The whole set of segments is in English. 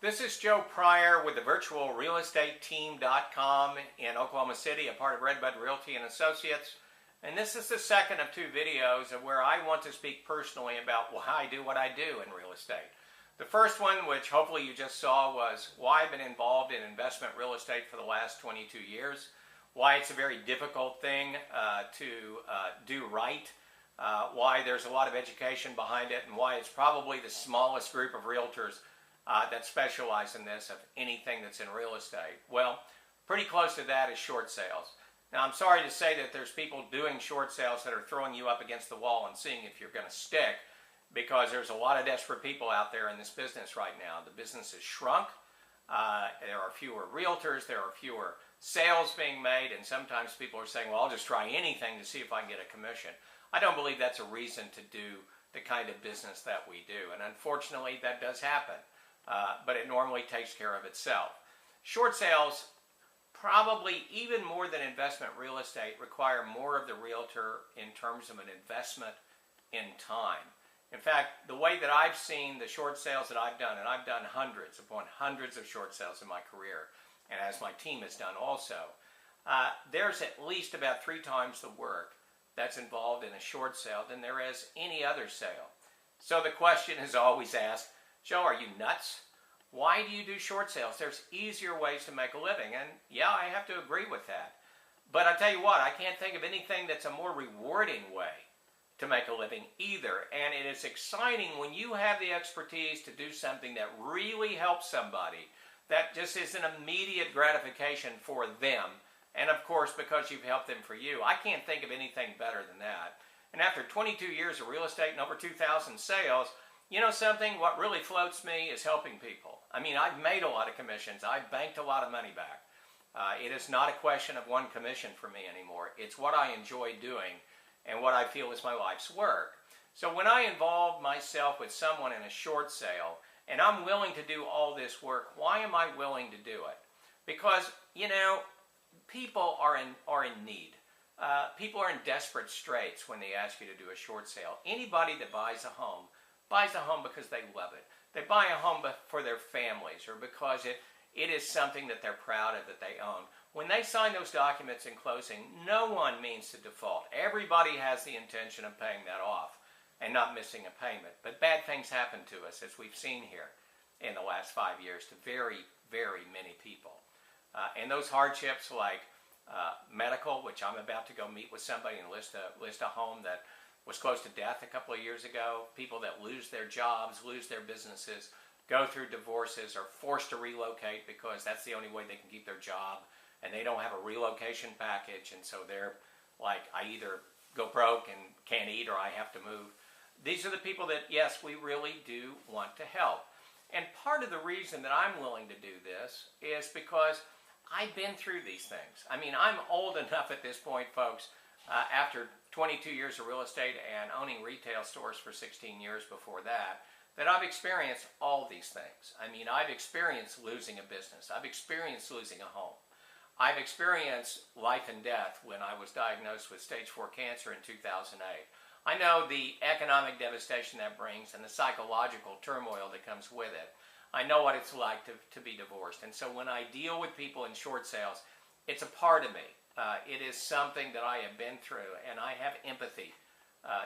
This is Joe Pryor with the virtualrealestateteam.com in Oklahoma City, a part of Redbud Realty and Associates. And this is the second of two videos of where I want to speak personally about why I do what I do in real estate. The first one, which hopefully you just saw, was why I've been involved in investment real estate for the last 22 years, why it's a very difficult thing to do right, why there's a lot of education behind it, and why it's probably the smallest group of realtors that specialize in this of anything that's in real estate. Well, pretty close to that is short sales. Now, I'm sorry to say that there's people doing short sales that are throwing you up against the wall and seeing if you're going to stick, because there's a lot of desperate people out there in this business right now. The business has shrunk. There are fewer realtors. There are fewer sales being made, and sometimes people are saying, well, I'll just try anything to see if I can get a commission. I don't believe that's a reason to do the kind of business that we do, and unfortunately that does happen. But it normally takes care of itself. Short sales, probably even more than investment real estate, require more of the realtor in terms of an investment in time. In fact, the way that I've seen the short sales that I've done, and I've done hundreds upon hundreds of short sales in my career, and as my team has done also, there's at least about 3 times the work that's involved in a short sale than there is any other sale. So the question is always asked, Joe, are you nuts? Why do you do short sales? There's easier ways to make a living, and yeah, I have to agree with that. But I tell you what, I can't think of anything that's a more rewarding way to make a living either. And it is exciting when you have the expertise to do something that really helps somebody, that just is an immediate gratification for them. And of course, because you've helped them for you. I can't think of anything better than that. And after 22 years of real estate and over 2,000 sales, you know something, what really floats me is helping people. I mean, I've made a lot of commissions. I've banked a lot of money back. It is not a question of one commission for me anymore. It's what I enjoy doing and what I feel is my life's work. So when I involve myself with someone in a short sale and I'm willing to do all this work, why am I willing to do it? Because, you know, people are in need. People are in desperate straits when they ask you to do a short sale. Anybody that buys a home because they love it. They buy a home for their families or because it is something that they're proud of, that they own. When they sign those documents in closing, no one means to default. Everybody has the intention of paying that off and not missing a payment. But bad things happen to us, as we've seen here in the last 5 years, to very, very many people. And those hardships like medical, which I'm about to go meet with somebody and list a home that was close to death a couple of years ago, people that lose their jobs, lose their businesses, go through divorces, are forced to relocate because that's the only way they can keep their job, and they don't have a relocation package, and so they're like, I either go broke and can't eat or I have to move. These are the people that, yes, we really do want to help. And part of the reason that I'm willing to do this is because I've been through these things. I mean, I'm old enough at this point, folks, after 22 years of real estate and owning retail stores for 16 years before that, that I've experienced all these things. I mean, I've experienced losing a business. I've experienced losing a home. I've experienced life and death when I was diagnosed with stage 4 cancer in 2008. I know the economic devastation that brings and the psychological turmoil that comes with it. I know what it's like to be divorced. And so when I deal with people in short sales, it's a part of me. It is something that I have been through, and I have empathy.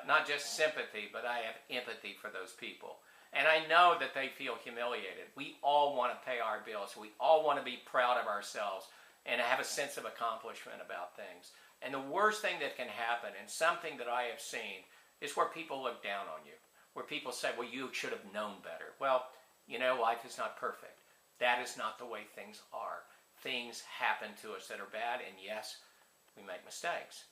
Not just sympathy, but I have empathy for those people. And I know that they feel humiliated. We all want to pay our bills. We all want to be proud of ourselves and have a sense of accomplishment about things. And the worst thing that can happen, and something that I have seen, is where people look down on you. Where people say, well, you should have known better. Well, you know, life is not perfect. That is not the way things are. Things happen to us that are bad, and yes, we make mistakes.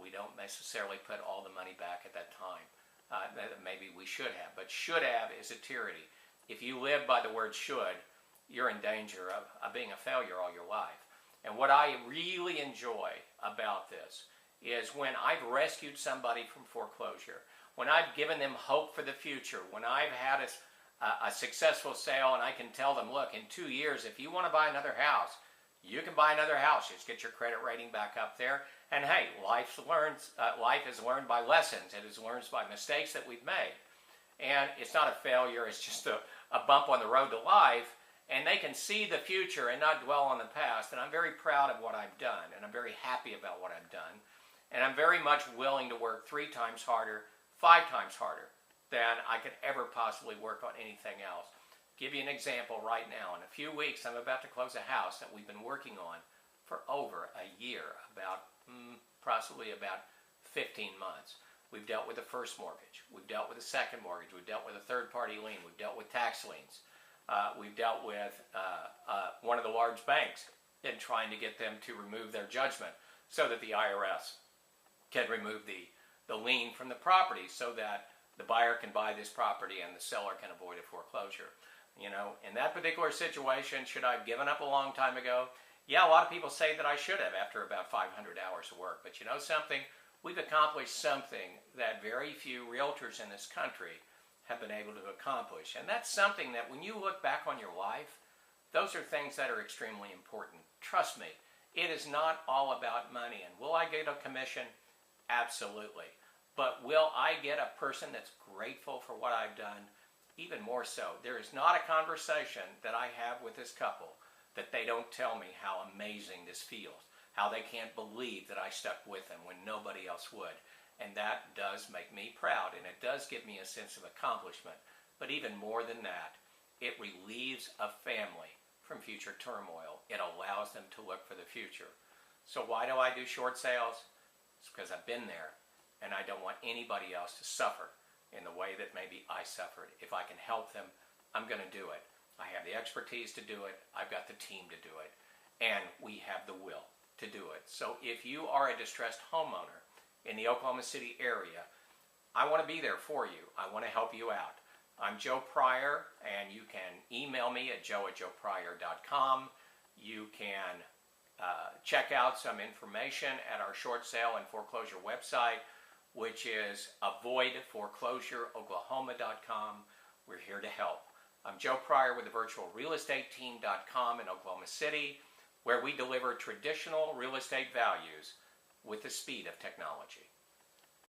We don't necessarily put all the money back at that time that maybe we should have. But should have is a tyranny. If you live by the word should, you're in danger of being a failure all your life. And what I really enjoy about this is when I've rescued somebody from foreclosure, when I've given them hope for the future, when I've had a successful sale and I can tell them, look, in 2 years, if you want to buy another house, you can buy another house. Just get your credit rating back up there. And hey, life is learned by lessons. It is learned by mistakes that we've made. And it's not a failure. It's just a bump on the road to life. and they can see the future and not dwell on the past. And I'm very proud of what I've done, and I'm very happy about what I've done. And I'm very much willing to work 3 times harder, 5 times harder than I could ever possibly work on anything else. Give you an example right now. In a few weeks, I'm about to close a house that we've been working on for over a year, possibly about 15 months. We've dealt with the first mortgage. We've dealt with the second mortgage. We've dealt with a third-party lien. We've dealt with tax liens. We've dealt with one of the large banks in trying to get them to remove their judgment so that the IRS can remove the lien from the property so that the buyer can buy this property and the seller can avoid a foreclosure. You know, in that particular situation, should I have given up a long time ago? Yeah, a lot of people say that I should have after about 500 hours of work. But you know something? We've accomplished something that very few realtors in this country have been able to accomplish. And that's something that when you look back on your life, those are things that are extremely important. Trust me, it is not all about money. And will I get a commission? Absolutely. But will I get a person that's grateful for what I've done? Even more so. There is not a conversation that I have with this couple that they don't tell me how amazing this feels, how they can't believe that I stuck with them when nobody else would. And that does make me proud, and it does give me a sense of accomplishment. But even more than that, it relieves a family from future turmoil. It allows them to look for the future. So why do I do short sales? It's because I've been there, and I don't want anybody else to suffer in the way that maybe I suffered. If I can help them, I'm going to do it. I have the expertise to do it. I've got the team to do it. And we have the will to do it. So if you are a distressed homeowner in the Oklahoma City area, I want to be there for you. I want to help you out. I'm Joe Pryor, and you can email me at joe@joepryor.com. You can check out some information at our short sale and foreclosure website, which is avoidforeclosureoklahoma.com. We're here to help. I'm Joe Pryor with the virtualrealestateteam.com in Oklahoma City, where we deliver traditional real estate values with the speed of technology.